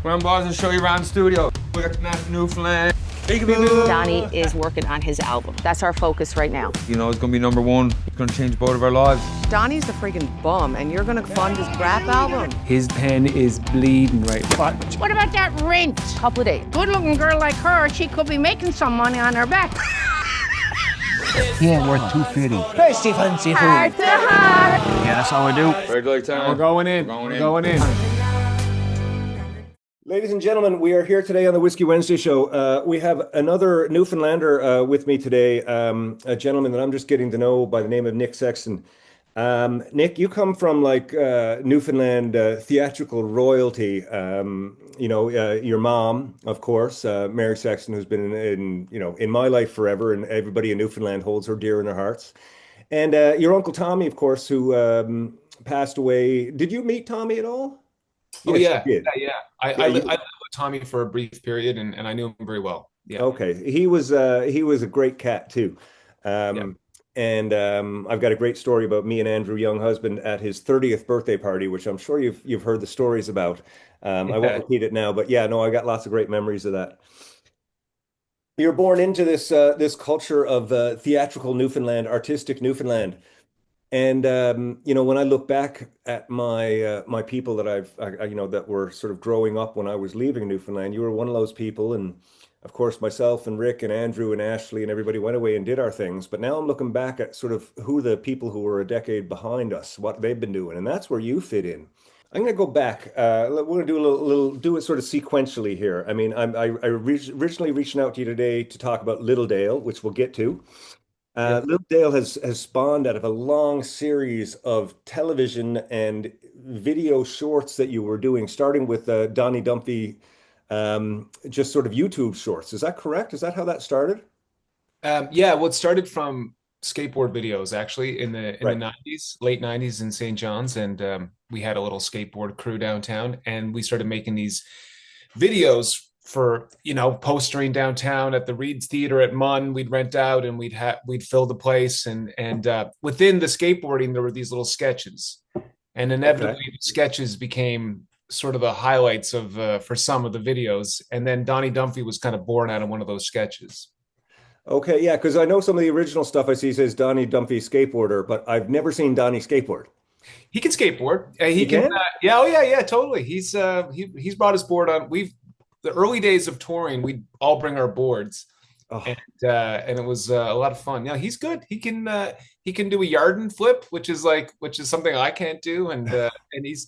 Come on, boys, I'll show you around the studio. We got the nice Newfoundland. Peekaboo. Donnie is working on his album. That's our focus right now. You know, it's gonna be #1. It's gonna change both of our lives. Donnie's a freaking bum, and you're gonna fund his rap album? His pen is bleeding right. What about that rent? Couple of days. Good-looking girl like her, she could be making some money on her back. He ain't worth $250. Fancy, fancy Heart food. to heart. Yeah, that's how I do. Red light time. We're going in. We're going in. Ladies and gentlemen, we are here today on the Whiskey Wednesday show. We have another Newfoundlander with me today, a gentleman that I'm just getting to know by the name of Nik Sexton. Nick, you come from like Newfoundland theatrical royalty. Your mom, of course, Mary Sexton, who's been in my life forever, and everybody in Newfoundland holds her dear in their hearts. And your uncle Tommy, of course, who passed away. Did you meet Tommy at all? Oh, Yes, yeah. you did. Yeah. I lived with Tommy for a brief period, and I knew him very well. Yeah. Okay, he was a great cat too. And I've got a great story about me and Andrew Young husband at his 30th birthday party, which I'm sure you've heard the stories about. I won't repeat it now, but yeah, no, I got lots of great memories of that. You're born into this culture of theatrical Newfoundland, artistic Newfoundland. And when I look back at my people that that were sort of growing up when I was leaving Newfoundland, you were one of those people, and of course myself and Rick and Andrew and Ashley and everybody went away and did our things. But now I'm looking back at sort of who the people who were a decade behind us, what they've been doing, and that's where you fit in. I'm going to go back. We're going to do do it sort of sequentially here. I mean, originally reaching out to you today to talk about Littledale, which we'll get to. Littledale has spawned out of a long series of television and video shorts that you were doing, starting with Donnie Dumphy, just sort of YouTube shorts. Is that correct? Is that how that started? Yeah, well, it started from skateboard videos actually in the Right. 90s, late 90s in St. John's, and we had a little skateboard crew downtown, and we started making these videos for postering downtown at the Reed's Theater at Munn. We'd rent out and we'd fill the place, and within the skateboarding there were these little sketches, and inevitably Okay. the sketches became sort of the highlights of for some of the videos, and then Donnie Dumphy was kind of born out of one of those sketches. Okay, yeah, because I know some of the original stuff I see says Donnie Dumphy skateboarder, but I've never seen Donnie skateboard. He can skateboard. He He can. can? Yeah. Oh yeah. Totally. He's brought his board on. The early days of touring, we'd all bring our boards, Oh, and it was a lot of fun. Yeah, he's good. He can do a Yarden flip, which is something I can't do, and he's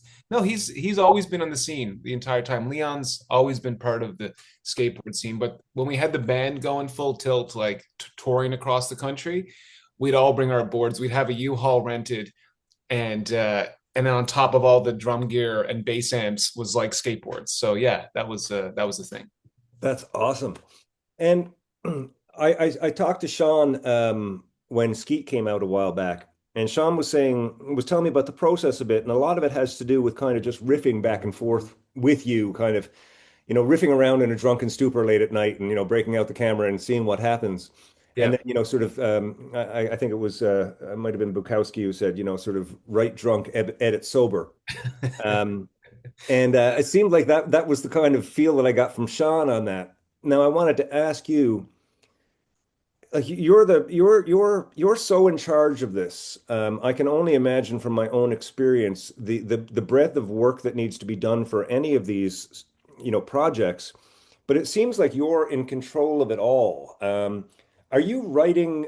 always been on the scene the entire time. Leon's always been part of the skateboard scene, but when we had the band going full tilt, like touring across the country, we'd all bring our boards. We'd have a U-Haul rented, and then on top of all the drum gear and bass amps was like skateboards. So yeah, that was the thing. that's awesome. And I talked to Sean when Skeet came out a while back, and Sean was telling me about the process a bit, and a lot of it has to do with kind of just riffing back and forth with you, kind of, riffing around in a drunken stupor late at night, and breaking out the camera and seeing what happens. And Yeah. then, sort of, I think it might have been Bukowski who said, sort of write drunk, edit sober. Um, and it seemed like that was the kind of feel that I got from Sean on that. Now, I wanted to ask you, like you're so in charge of this. I can only imagine from my own experience the breadth of work that needs to be done for any of these, projects. But it seems like you're in control of it all. Are you writing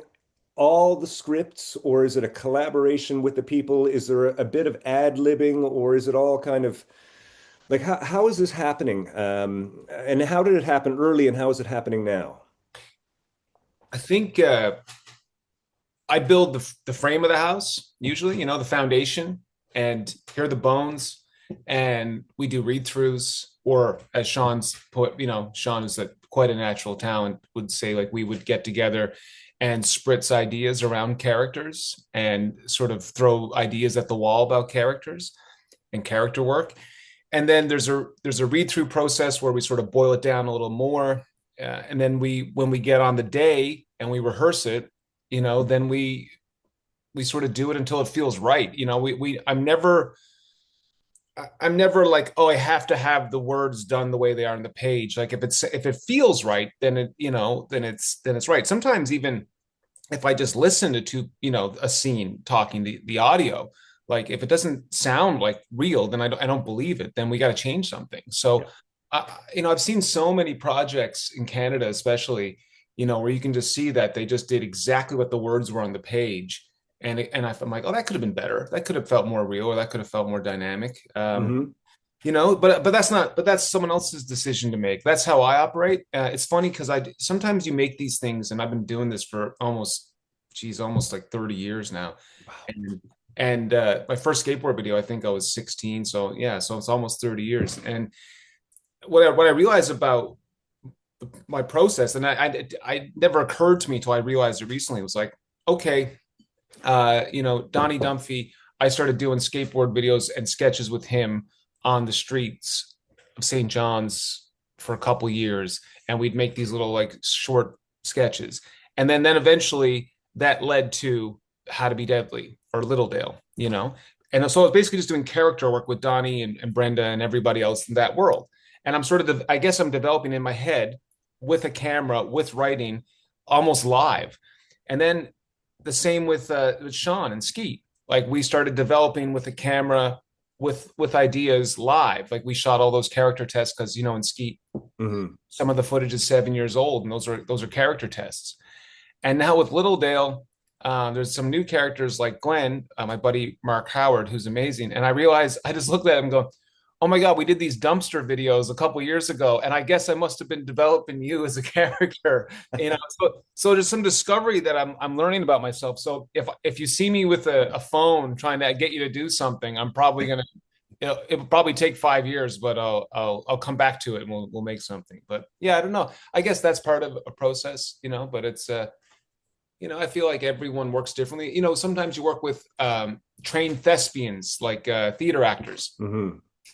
all the scripts, or is it a collaboration with the people? Is there a bit of ad-libbing, or is it all kind of like how is this happening? And how did it happen early, and how is it happening now? I think I build the frame of the house, usually, the foundation, and here are the bones, and we do read-throughs, or as Sean's put, Sean is quite a natural talent, would say, like, we would get together and spritz ideas around characters and sort of throw ideas at the wall about characters and character work. And then there's a read-through process where we sort of boil it down a little more. And then when we get on the day and we rehearse it, then we sort of do it until it feels right. I'm never I'm never like, oh, I have to have the words done the way they are on the page. Like if it feels right, then it's right. Sometimes even if I just listen to a scene talking, the audio, like if it doesn't sound like real, then I don't believe it. Then we got to change something. So, I've seen so many projects in Canada, especially, where you can just see that they just did exactly what the words were on the page, and I'm like, oh, that could have been better. That could have felt more real, or that could have felt more dynamic. But that's someone else's decision to make. That's how I operate. It's funny because sometimes you make these things, and I've been doing this for almost like 30 years now. And my first skateboard video, I think I was 16. So yeah, so it's almost 30 years. And what I realized about my process, and I never occurred to me till I realized it recently, was like, okay, Donnie Dumphy, I started doing skateboard videos and sketches with him on the streets of St. John's for a couple years, and we'd make these little like short sketches, and then eventually that led to How to Be Deadly or Littledale, and so I was basically just doing character work with Donnie and Brenda and everybody else in that world, and I guess I'm developing in my head with a camera, with writing, almost live, and then the same with Sean and Skeet. Like we started developing with a camera, with ideas live. Like we shot all those character tests because in Skeet, some of the footage is 7 years old, and those are character tests. And now with Littledale, there's some new characters like Glenn, my buddy Mark Howard, who's amazing. And I realized, I just looked at him and go, oh my God, we did these dumpster videos a couple years ago, and I guess I must have been developing you as a character. So there's some discovery that I'm learning about myself. So if you see me with a phone trying to get you to do something, I'm probably gonna, it will probably take 5 years, but I'll come back to it and we'll make something. But yeah, I don't know. I guess that's part of a process, but it's I feel like everyone works differently. Sometimes you work with trained thespians, like theater actors.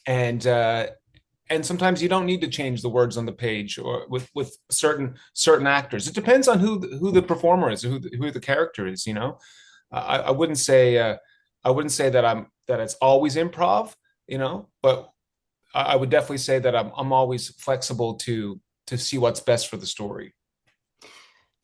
And sometimes you don't need to change the words on the page, or with certain actors. It depends on who the performer is, who the character is. I wouldn't say that it's always improv, but I would definitely say that I'm always flexible to see what's best for the story.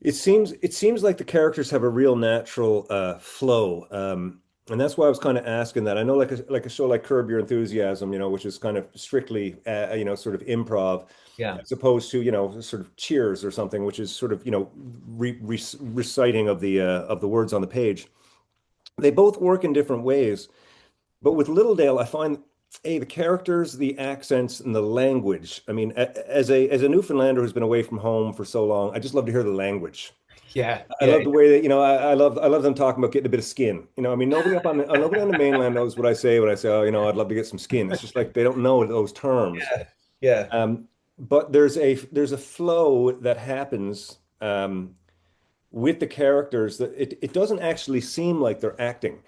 It seems like the characters have a real natural flow. And that's why I was kind of asking that. I know like a show like Curb Your Enthusiasm, which is kind of strictly, sort of improv, as opposed to, sort of Cheers or something, which is sort of, reciting of the words on the page. They both work in different ways. But with Littledale, I find, the characters, the accents, and the language. I mean, as a Newfoundlander who's been away from home for so long, I just love to hear the language. I love the way that, I love them talking about getting a bit of skin. I mean, nobody on the mainland knows what I say when I say, oh, I'd love to get some skin. It's just like they don't know those terms. But there's a flow that happens with the characters that it doesn't actually seem like they're acting.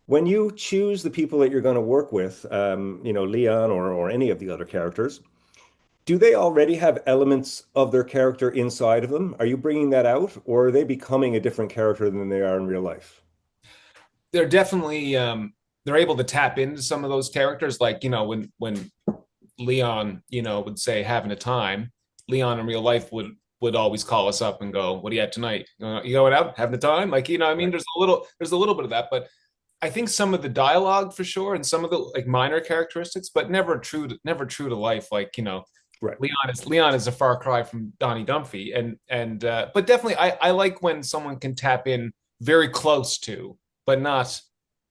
When you choose the people that you're going to work with, Leon or any of the other characters, do they already have elements of their character inside of them? Are you bringing that out, or are they becoming a different character than they are in real life? They're definitely they're able to tap into some of those characters. Like, when Leon, would say having a time, Leon in real life would always call us up and go, what do you have tonight? You going out, having a time? Like, I mean, there's a little bit of that, but I think some of the dialogue for sure, and some of the like minor characteristics, but never true to life. Like, right. Leon is a far cry from Donnie Dumphy, and but definitely I like when someone can tap in very close to, but not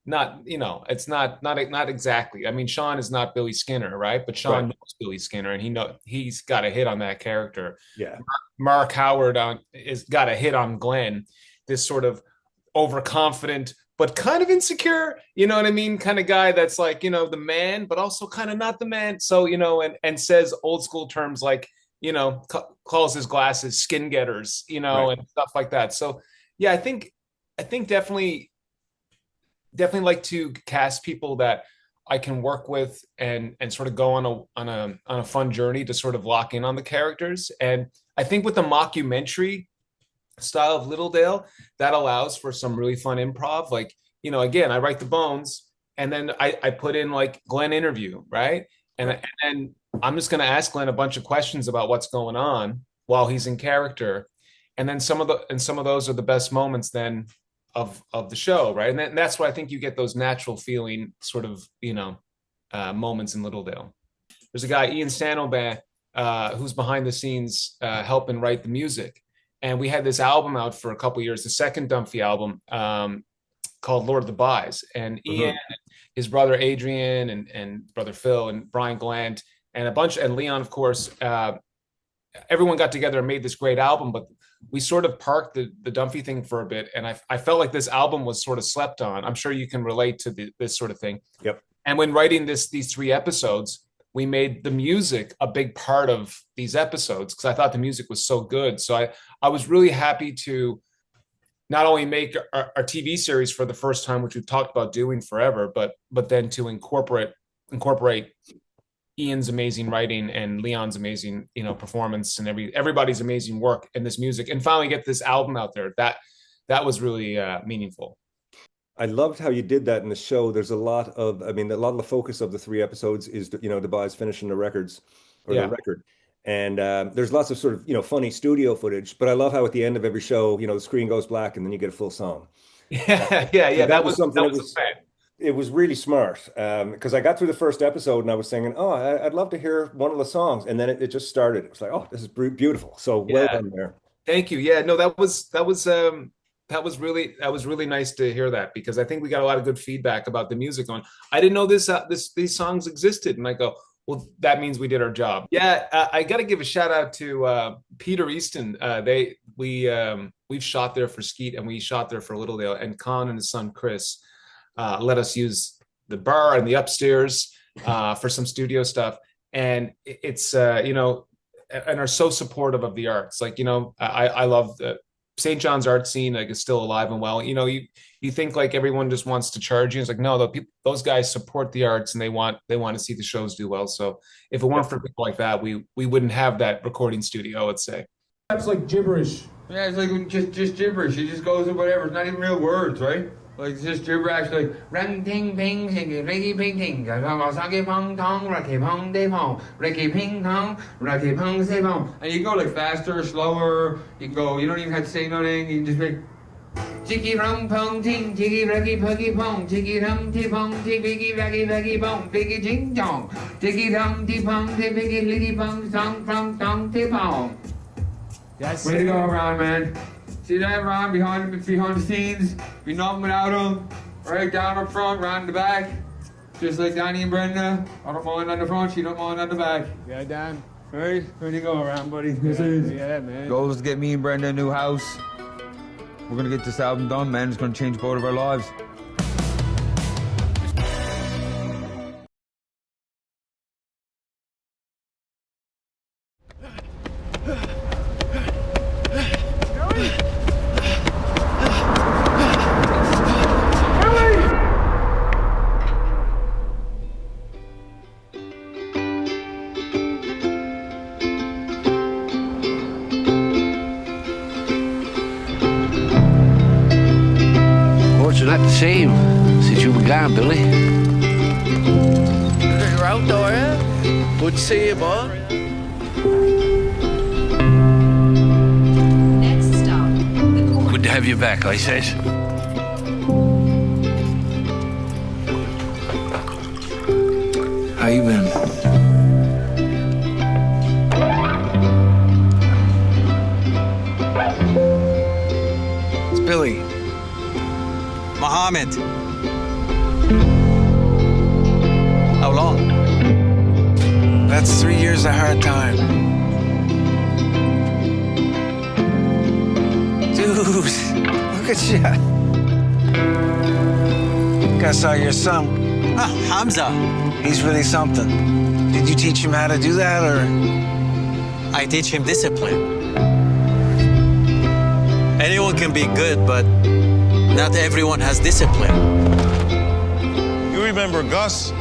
it's not exactly. I mean, Sean is not Billy Skinner, right? But Sean knows Billy Skinner, and he's got a hit on that character. Yeah. Mark Howard is got a hit on Glenn, this sort of overconfident but kind of insecure, you know what I mean? Kind of guy that's like, the man, but also kind of not the man. So, and says old school terms like, calls his glasses skin getters, and stuff like that. So, yeah, I think definitely like to cast people that I can work with and sort of go on a fun journey to sort of lock in on the characters. And I think with the mockumentary style of Littledale, that allows for some really fun improv. Like, again, I write the bones, and then I put in like Glenn interview, right? And then I'm just going to ask Glenn a bunch of questions about what's going on while he's in character, and then some of those are the best moments then of the show, right? And that's why I think you get those natural feeling sort of moments in Littledale. There's a guy, Ian Stanobay, who's behind the scenes helping write the music, and we had this album out for a couple of years, the second Dunphy album, called Lord of the Buys, and Ian, his brother Adrian, and brother Phil, and Brian Glant, and and Leon, of course. Everyone got together and made this great album, but we sort of parked the Dunphy thing for a bit, and I felt like this album was sort of slept on. I'm sure you can relate to this sort of thing. Yep. And when writing these 3 episodes, we made the music a big part of these episodes because I thought the music was so good. So I was really happy to not only make our TV series for the first time, which we've talked about doing forever, but then to incorporate Ian's amazing writing and Leon's amazing, performance and everybody's amazing work in this music, and finally get this album out there. That was really meaningful. I loved how you did that in the show. There's a lot of the focus of the 3 episodes is, the Buys finishing the records or the record. And there's lots of sort of, funny studio footage, but I love how at the end of every show, the screen goes black and then you get a full song. Yeah. That was something it was really smart because I got through the first episode and I was thinking, oh, I'd love to hear one of the songs. And then it just started. It was like, oh, this is beautiful. So well done there. Thank you. Yeah, no, that was really nice to hear that, because I think we got a lot of good feedback about the music on. I didn't know these songs existed. And I go, well, that means we did our job. Yeah, I got to give a shout out to Peter Easton. We've shot there for Skeet, and we shot there for Littledale. And Con and his son Chris let us use the bar and the upstairs for some studio stuff. And it's and are so supportive of the arts. Like I love the St. John's art scene. Like, is still alive and well. You think like everyone just wants to charge you. It's like, no, those guys support the arts and they want to see the shows do well. So if it weren't for people like that, we wouldn't have that recording studio, let's say. That's like gibberish. Yeah, it's like just gibberish. It just goes with whatever. It's not even real words, right? Like, it's just gibberish, like ring ting ping shiggy riggy ping ting sagi pong tong raki pong de pong raki ping tong raki pong se pong. And you go like faster, slower. You can go. You don't even have to say nothing. You can just make chicky rum pong ting chicky raki puggy pong chicky rum ti pong ti biggy raki raki pong biggy ting tong chicky rum ti pong ti biggy liggy pong song from tong ti pong. Yes. Way to go, Ron, man. See that, Ron, behind the scenes? Be nothing without him. Right down up front, Ron in the back. Just like Danny and Brenda. I don't mind on the front, she don't mind on the back. Yeah, Dan. Right? Where you go, Ron, buddy? Yeah, man. Goal is to get me and Brenda a new house. We're gonna get this album done, man. It's gonna change both of our lives. Not the same since you were gone, Billy. You're out there. Good to see you, boy. Next stop, the court. Good to have you back, I says. How you been? It's Billy. Mohammed. How long? That's 3 years of hard time. Dude, look at you. I saw your son. Ah, Hamza. He's really something. Did you teach him how to do that, or? I teach him discipline. Anyone can be good, but not everyone has discipline. You remember Gus?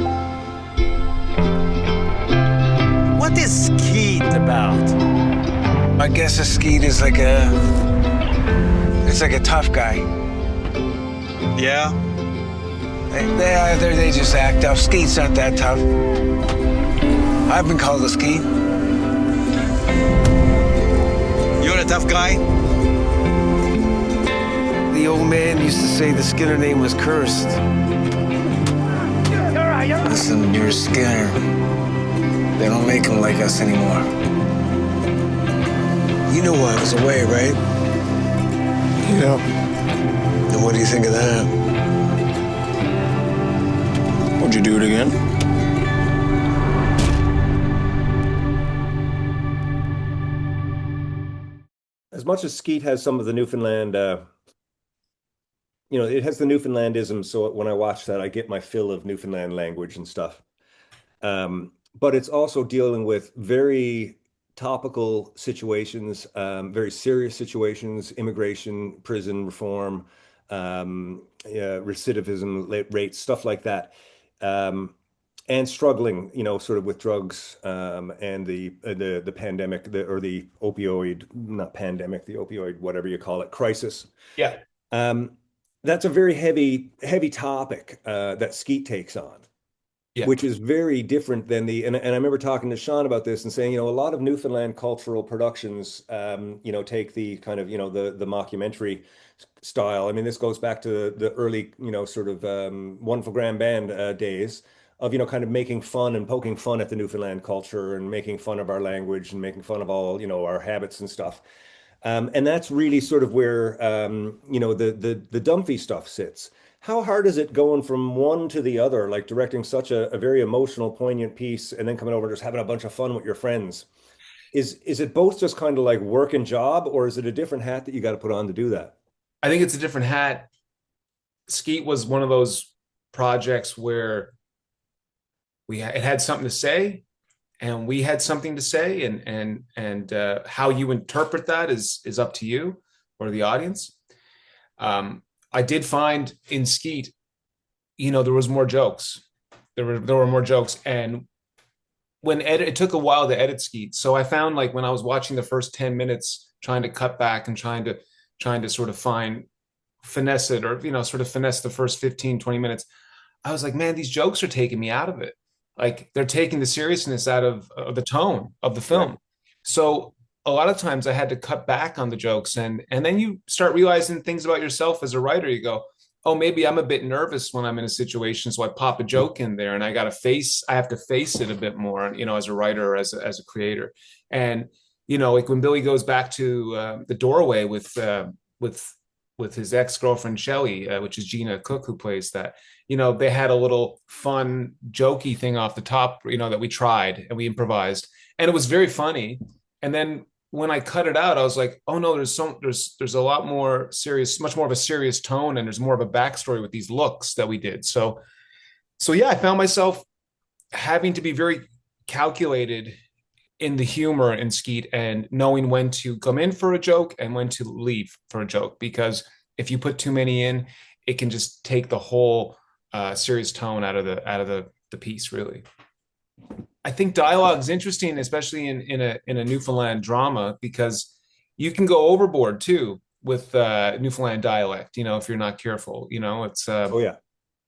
What is Skeet about? I guess a Skeet is like it's like a tough guy. Yeah. They just act tough. Skeet's not that tough. I've been called a Skeet. You're a tough guy? The old man used to say the Skinner name was cursed. Listen, you're a Skinner. They don't make them like us anymore. You know I was away, right? Yeah. And what do you think of that? Would you do it again? As much as Skeet has some of the Newfoundland, it has the Newfoundlandism. So when I watch that, I get my fill of Newfoundland language and stuff. But it's also dealing with very topical situations, very serious situations, immigration, prison reform, recidivism rates, stuff like that. And struggling, sort of with drugs and the pandemic, or the opioid, not pandemic, the opioid, whatever you call it, crisis. Yeah. That's a very heavy topic that Skeet takes on. Yeah. Which is very different than and I remember talking to Sean about this and saying, a lot of Newfoundland cultural productions, take the kind of, the mockumentary style. I mean, this goes back to the early, sort of Wonderful Grand Band days of, kind of making fun and poking fun at the Newfoundland culture and making fun of our language and making fun of all, our habits and stuff. And that's really sort of where, the Dunphy stuff sits. How hard is it going from one to the other, like directing such a very emotional, poignant piece and then coming over and just having a bunch of fun with your friends? Is it both just kind of like work and job, or is it a different hat that you got to put on to do that? I think it's a different hat. Skeet was one of those projects where it had something to say, and we had something to say, and how you interpret that is up to you or the audience. I did find in Skeet, there was more jokes. There were more jokes, and it took a while to edit Skeet. So I found, like, when I was watching the first 10 minutes, trying to cut back and trying to sort of finesse it, or sort of finesse the first 15, 20 minutes, I was like, man, these jokes are taking me out of it. Like, they're taking the seriousness out of the tone of the film. Right. So a lot of times I had to cut back on the jokes, and then you start realizing things about yourself as a writer. You go, oh, maybe I'm a bit nervous when I'm in a situation, so I pop a joke in there, and I have to face it a bit more, as a writer or as a creator. And like when Billy goes back to the doorway with his ex-girlfriend Shelley, which is Gina Cook, who plays that. They had a little fun, jokey thing off the top, that we tried and we improvised, and it was very funny. And then when I cut it out, I was like, oh no, there's a lot more serious, much more of a serious tone, and there's more of a backstory with these looks that we did. So yeah, I found myself having to be very calculated in the humor in Skeet, and knowing when to come in for a joke and when to leave for a joke, because if you put too many in, it can just take the whole serious tone out of the piece, really. I think dialogue is interesting, especially in a Newfoundland drama, because you can go overboard too with Newfoundland dialect. If you're not careful, it's oh yeah,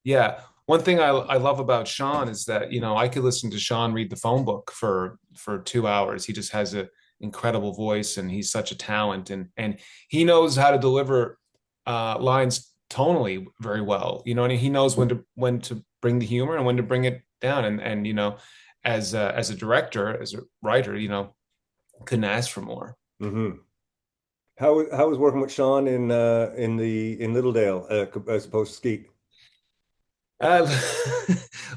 yeah. One thing I love about Sean is that I could listen to Sean read the phone book for 2 hours. He just has an incredible voice, and he's such a talent, and he knows how to deliver lines tonally very well. He knows when to bring the humor and when to bring it down, and as a director, as a writer, couldn't ask for more. Mm-hmm. How was working with Sean in Littledale as opposed to Skeet?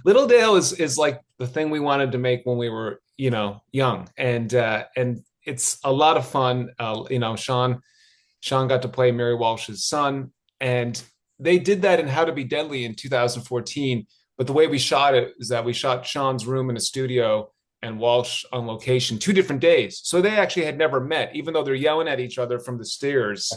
Littledale is like the thing we wanted to make when we were young, and it's a lot of fun. Sean got to play Mary Walsh's son, and they did that in How to Be Deadly in 2014. But the way we shot it is that we shot Sean's room in a studio and Walsh on location 2 different days. So they actually had never met, even though they're yelling at each other from the stairs.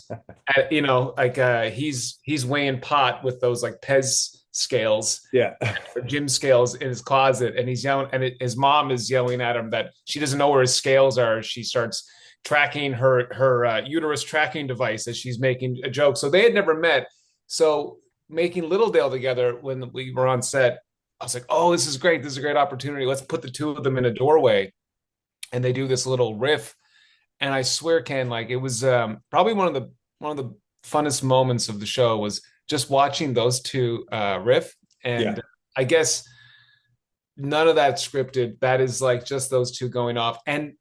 He's weighing pot with those like Pez scales, or gym scales in his closet, and he's yelling, and his mom is yelling at him that she doesn't know where his scales are. She starts tracking her uterus tracking device as she's making a joke. So they had never met. So making Littledale together when we were on set, I was like, oh, this is great. This is a great opportunity. Let's put the two of them in a doorway. And they do this little riff. And I swear, Ken, like it was probably one of the funnest moments of the show was just watching those two riff. And I guess none of that scripted. That is like just those two going off and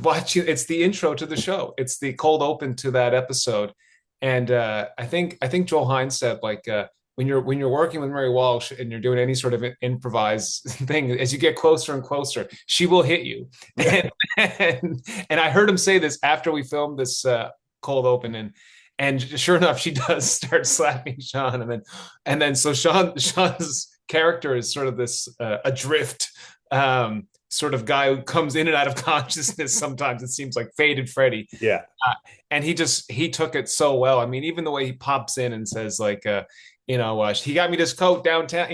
watching. It's the intro to the show. It's the cold open to that episode. And I think Joel Hines said like when you're working with Mary Walsh and you're doing any sort of improvised thing, as you get closer and closer, she will hit you. And I heard him say this after we filmed this cold open, and sure enough, she does start slapping Sean, and then so Sean's character is sort of this adrift sort of guy who comes in and out of consciousness. Sometimes it seems like faded Freddy. Yeah. And he took it so well. I mean, even the way he pops in and says like, he got me this coat downtown,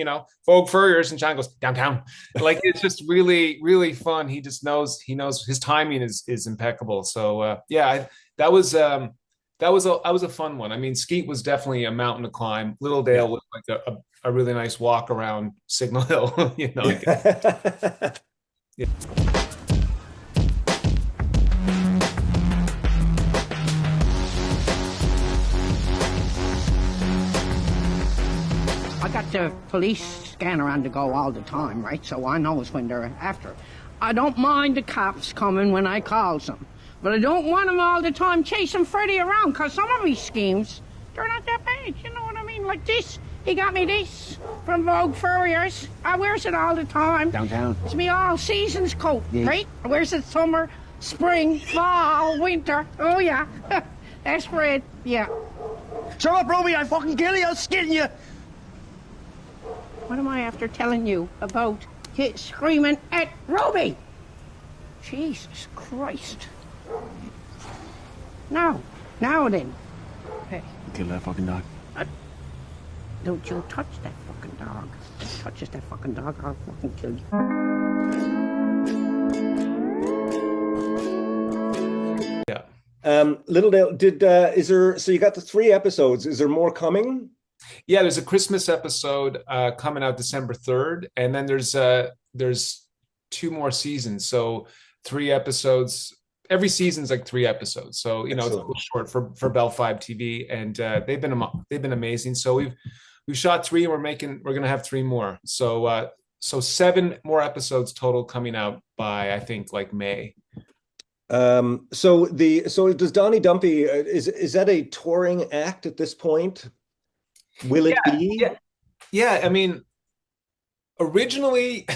Vogue Furriers, and Sean goes downtown. Like, it's just really, really fun. He knows his timing is impeccable. So that was a fun one. I mean, Skeet was definitely a mountain to climb. Littledale was like a really nice walk around Signal Hill, Yeah. I got the police scanner on the go all the time, right? So I knows when they're after. I don't mind the cops coming when I calls them. But I don't want them all the time chasing Freddy around, because some of these schemes, they're not that bad, you know what I mean? Like this, he got me this from Vogue Furriers. I wears it all the time. Downtown. It's me all seasons coat, right? I wears it summer, spring, fall, winter. Oh, yeah. That's Fred, yeah. Shut up, Ruby, I fucking kill you, I'll skin you. What am I after telling you about screaming at Ruby? Jesus Christ. Now then. Hey. Kill that fucking dog. Don't you touch that fucking dog. If you touches that fucking dog, I'll fucking kill you. Yeah. Littledale, so you got the 3 episodes. Is there more coming? Yeah, there's a Christmas episode coming out December 3rd, and then there's 2 more seasons. So 3 episodes. Every season's like 3 episodes. So it's a little short for Bell 5 TV, and they've been amazing. So we've shot 3, and we're gonna have 3 more. So 7 more episodes total coming out by I think like May. So does Donnie Dumpy is that a touring act at this point? Will it be? Yeah. I mean, originally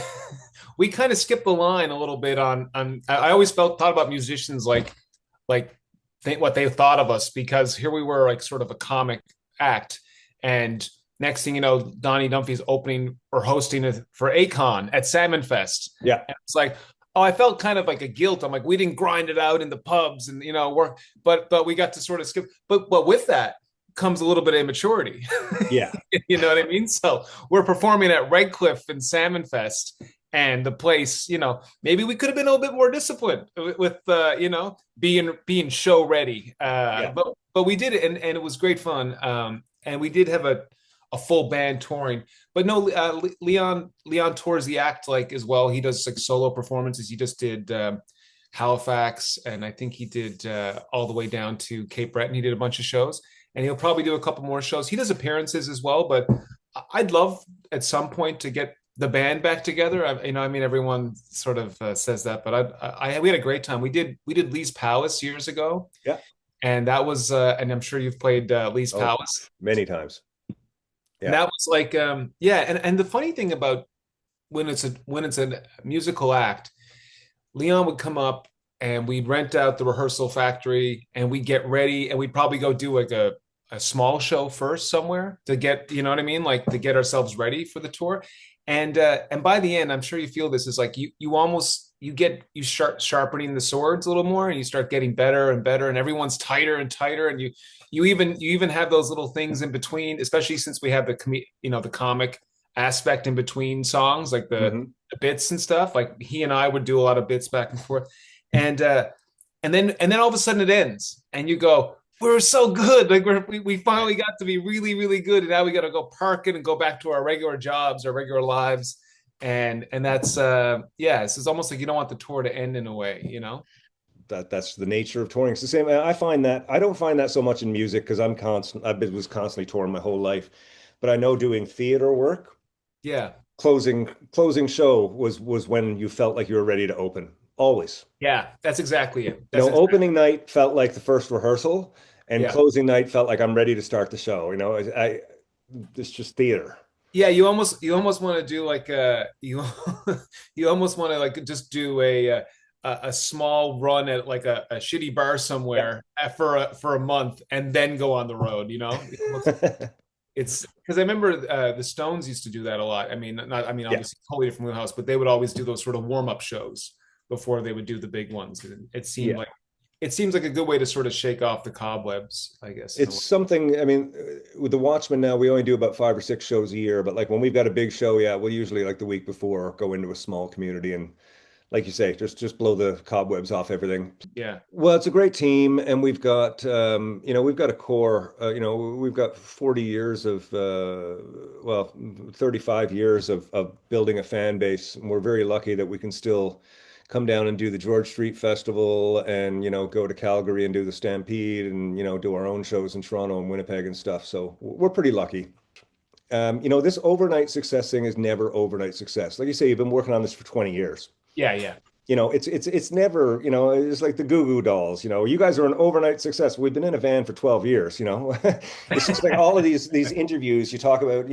we kind of skipped the line a little bit on. I always thought about musicians like what they thought of us, because here we were like sort of a comic act, and next thing you know, Donnie Dumpy's opening or hosting for Akon at Salmon Fest. Yeah, and it's like, oh, I felt kind of like a guilt. I'm like, we didn't grind it out in the pubs, and work, but we got to sort of skip. But with that comes a little bit of immaturity. Yeah. You know what I mean? So we're performing at Redcliffe and Salmon Fest, and the place, maybe we could have been a little bit more disciplined with being show ready. But we did it, and it was great fun. And we did have a full band touring, but no, Leon tours the act like as well. He does like solo performances. He just did Halifax, and I think he did all the way down to Cape Breton. He did a bunch of shows, and he'll probably do a couple more shows. He does appearances as well, but I'd love at some point to get the band back together. Everyone sort of says that, but we had a great time. We did Lee's Palace years ago. Yeah. And that was, and I'm sure you've played Lee's Palace many times. Yeah. And that was like, and the funny thing about when it's a musical act, Leon would come up and we'd rent out the rehearsal factory and we'd get ready, and we'd probably go do like a small show first somewhere to get, you know what I mean? Like to get ourselves ready for the tour. And by the end, I'm sure you feel this is like you start sharpening the swords a little more, and you start getting better and better, and everyone's tighter and tighter. And you even have those little things in between, especially since we have the comic aspect in between songs, like the bits and stuff. Like he and I would do a lot of bits back and forth. And then all of a sudden it ends, and you go, we're so good. Like we finally got to be really, really good. And now we got to go parking and go back to our regular jobs, our regular lives. And that's, this is almost like you don't want the tour to end in a way, you know? That's the nature of touring. It's the same. I find that I don't find that so much in music because I was constantly touring my whole life, but I know doing theater work, yeah, closing show was when you felt like you were ready to open. Always. Yeah, that's exactly it. Opening night felt like the first rehearsal, and closing night felt like I'm ready to start the show. It's just theater. Yeah, you almost want to do like you almost want to like just do a small run at like a shitty bar somewhere for a month and then go on the road, you know? It's because I remember the Stones used to do that a lot. Obviously totally different wheelhouse, but they would always do those sort of warm-up shows before they would do the big ones. And it seems like a good way to sort of shake off the cobwebs, I guess. It's something, with the Watchmen now, we only do about 5 or 6 shows a year, but like when we've got a big show, we'll usually like the week before go into a small community and, like you say, just blow the cobwebs off everything. Yeah. Well, it's a great team, and we've got we've got a core. We've got 40 years of 35 years of building a fan base, and we're very lucky that we can still come down and do the George Street Festival, and go to Calgary and do the Stampede, and do our own shows in Toronto and Winnipeg and stuff. So we're pretty lucky. This overnight success thing is never overnight success. Like you say, you've been working on this for 20 years. Yeah. It's never, it's like the Goo Goo Dolls, you guys are an overnight success. We've been in a van for 12 years, It's just like all of these interviews you talk about,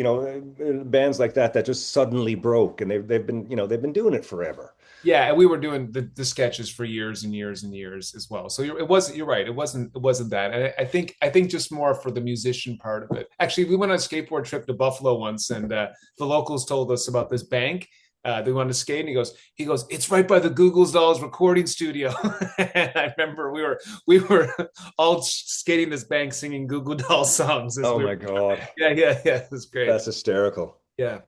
bands like that just suddenly broke, and they've been doing it forever. Yeah, and we were doing the sketches for years and years and years as well. So you're right. It wasn't that. I think just more for the musician part of it. Actually, we went on a skateboard trip to Buffalo once, and the locals told us about this bank. They wanted to skate, and he goes, it's right by the Goo Goo Dolls recording studio. And I remember we were all skating this bank singing Goo Goo Dolls songs. Oh my God. Yeah. It was great. That's hysterical. Yeah.